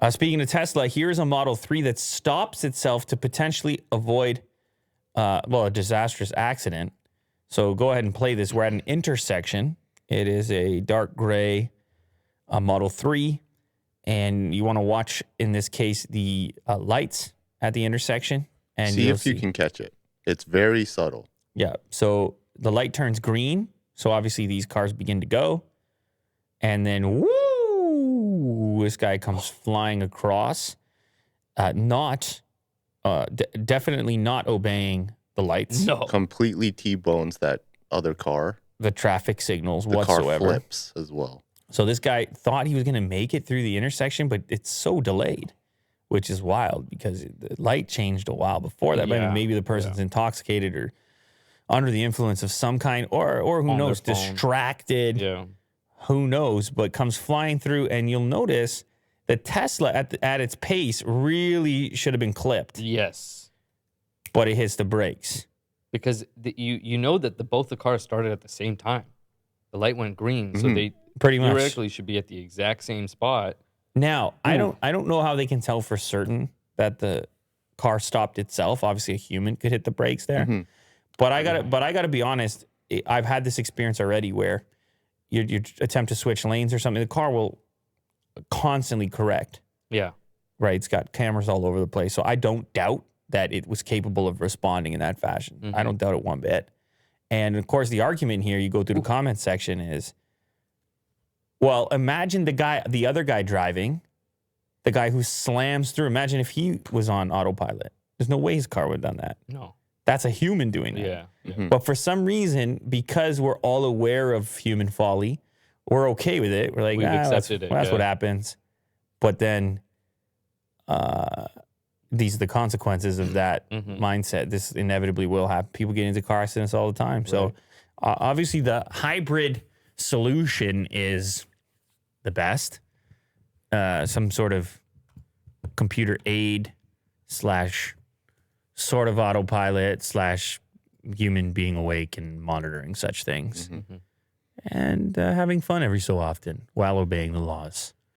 Speaking of Tesla, here's a Model 3 that stops itself to potentially avoid, a disastrous accident. So go ahead and play this. We're at an intersection. It is a dark gray Model 3. And you want to watch, in this case, the lights at the intersection. And see if you can catch it. It's very subtle. Yeah. So the light turns green. So obviously these cars begin to go. And then, woo, this guy comes flying across. Definitely not obeying the lights. No. Completely T-bones that other car. The traffic signals The whatsoever. car flips as well. So this guy thought he was going to make it through the intersection, but it's so delayed, which is wild because the light changed a while before that. Yeah. Maybe the person's intoxicated or under the influence of some kind, or who knows, distracted. Yeah. Who knows, but comes flying through, and you'll notice the Tesla at its pace really should have been clipped. Yes. But it hits the brakes. Because you know that both the cars started at the same time. The light went green, so they Pretty much. theoretically should be at the exact same spot. Now, I don't know how they can tell for certain that the car stopped itself. Obviously, a human could hit the brakes there. Mm-hmm. But I gotta be honest. I've had this experience already where you attempt to switch lanes or something. The car will constantly correct. Yeah. Right? It's got cameras all over the place. So I don't doubt that it was capable of responding in that fashion. Mm-hmm. I don't doubt it one bit. And of course, the argument here, you go through the comment section is, well, imagine the other guy driving, the guy who slams through. Imagine if he was on autopilot. There's no way his car would have done that. No. That's a human doing that. Yeah. Mm-hmm. But for some reason, because we're all aware of human folly, we're okay with it. We're like, We've accepted it. That's what happens. But then these are the consequences of that mindset. This inevitably will happen. People get into car accidents all the time. So obviously the hybrid solution is the best. Some sort of computer aid / sort of autopilot / human being awake and monitoring such things. And having fun every so often while obeying the laws.